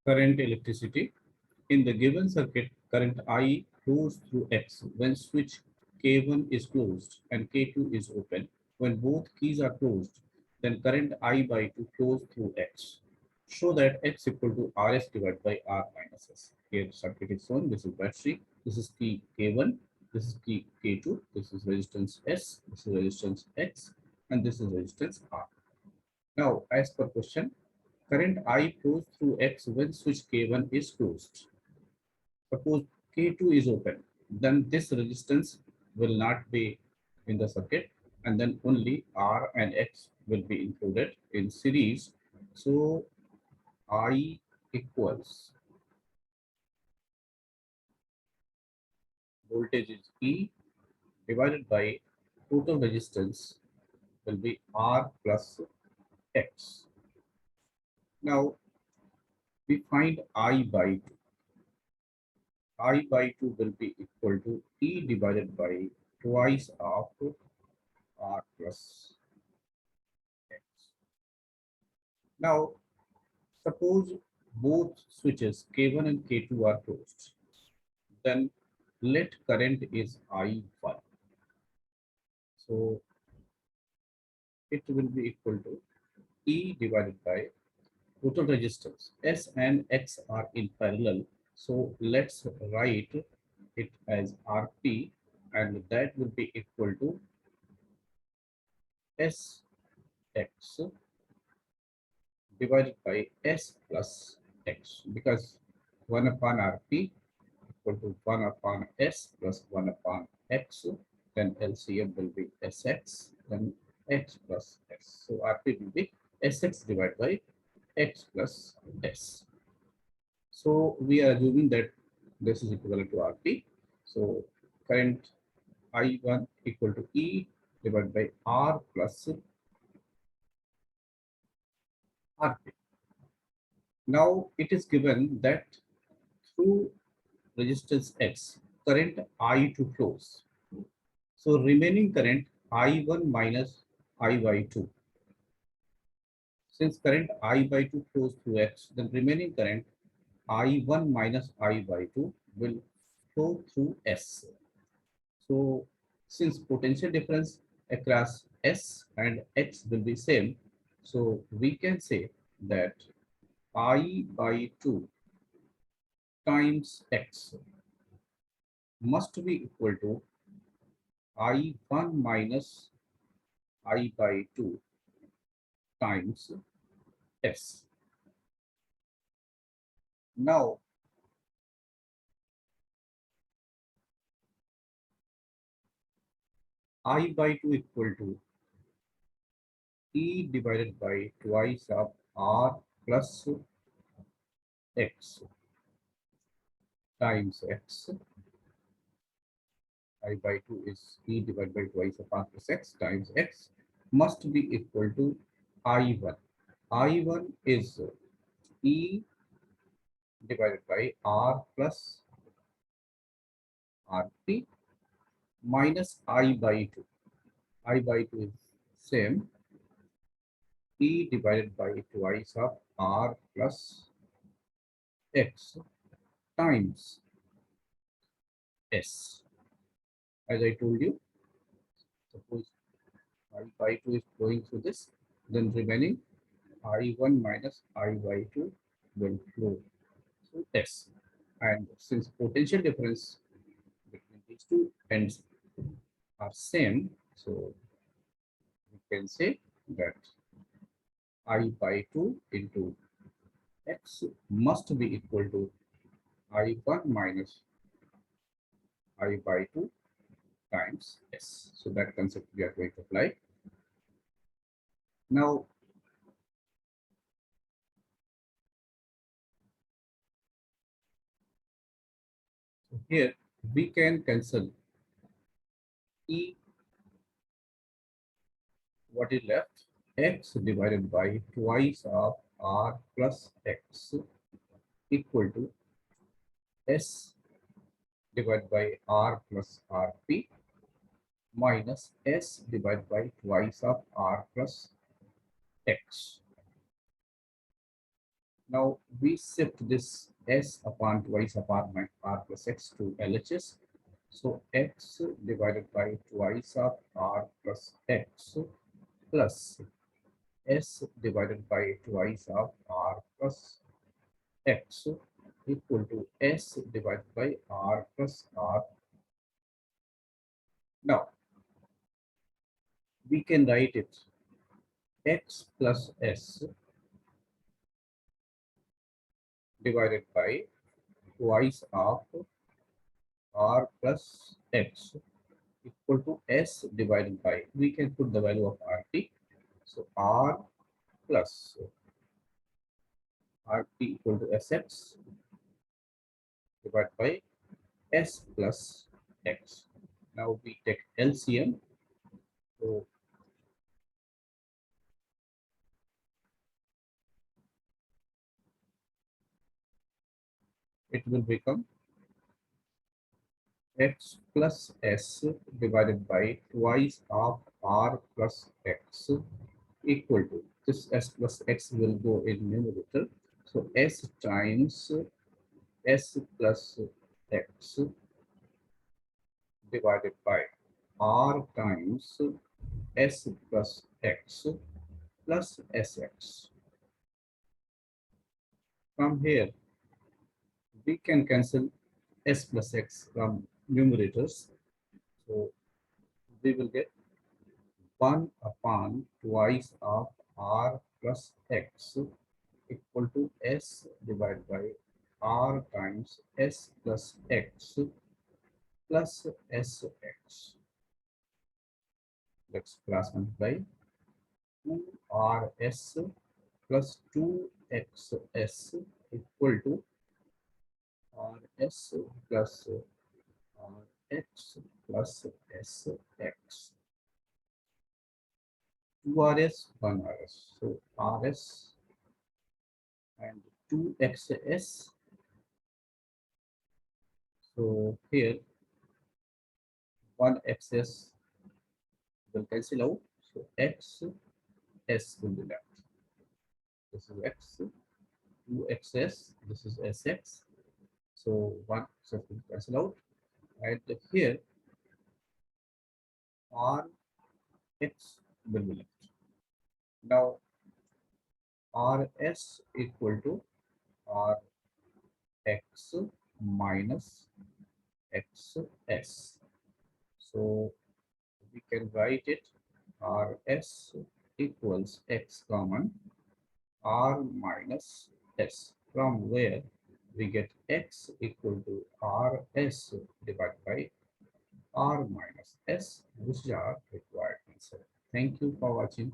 current electricity. In the given circuit, current I flows through X when switch K1 is closed and K2 is open. When both keys are closed, then current I by 2 flows through X. Show that X equal to Rs divided by R minus S. Here the circuit is shown. This is battery. This is key K1. This is key K2. This is resistance S. This is resistance X. And this is resistance R. Now, as per question, current I flows through X when switch K1 is closed. Suppose K2 is open, then this resistance will not be in the circuit, and then only R and X will be included in series. So I equals voltage is E divided by total resistance will be R plus X. Now we find I by 2. I by 2 will be equal to E divided by twice of R plus X. Now, suppose both switches K1 and K2 are closed, then let current is I1. So it will be equal to E divided by total resistance. S and X are in parallel. So let's write it as RP, and that will be equal to SX divided by S plus X, because 1 upon RP equal to 1 upon S plus 1 upon X, then LCM will be Sx, then X plus S. So RP will be Sx divided by X plus S. So we are assuming that this is equivalent to RP. So current I1 equal to E divided by R plus RP. Now it is given that through resistance X, current I2 flows. So remaining current I1 minus I by 2. Since current I by 2 flows through X, then remaining current I1 minus I by 2 will flow through S. So since potential difference across S and X will be same, so we can say that I by 2 times X must be equal to I1 minus I by 2 times S. Now, I by 2 equal to E divided by twice of R plus X times X. I by 2 is E divided by twice of R plus X times X must be equal to I1. I1 is E divided by R plus RP minus I by 2. I by 2 is same, E divided by twice of R plus X times S. As I told you, suppose I by 2 is going through this, then remaining I1 minus I by 2 will flow through S. And since potential difference between these two ends are same, so we can say that I by 2 into X must be equal to I1 minus I by 2 times S. So that concept we are going to apply. Now, here we can cancel E, what is left? X divided by twice of R plus X equal to S divided by R plus RP minus S divided by twice of R plus X. Now we shift this s upon twice of r plus x to LHS. So x divided by twice of r plus x plus s divided by twice of r plus x equal to s divided by r plus r. Now we can write it x plus s divided by twice of r plus x equal to s divided by, we can put the value of rt. So r plus rt equal to sx divided by s plus x. Now we take LCM. So it will become x plus s divided by twice of r plus x equal to, this s plus x will go in numerator. So s times s plus x divided by r times s plus x plus sx. From here, we can cancel s plus x from numerators. So we will get 1 upon twice of r plus x equal to s divided by r times s plus x plus sx. Let's cross multiply. 2rs plus 2xs equal to rs plus rx plus sx. 2rs, 1rs. So rs and 2xs. So here 1xs will cancel out. So x s will be left. This is x, 2xs, this is sx. So 1 so will cancel out. And here r x will be left. Now rs equal to rx minus xs. So we can write it rs equals x common r minus s, from where we get x equal to rs divided by r minus s, which is our required answer. Thank you for watching.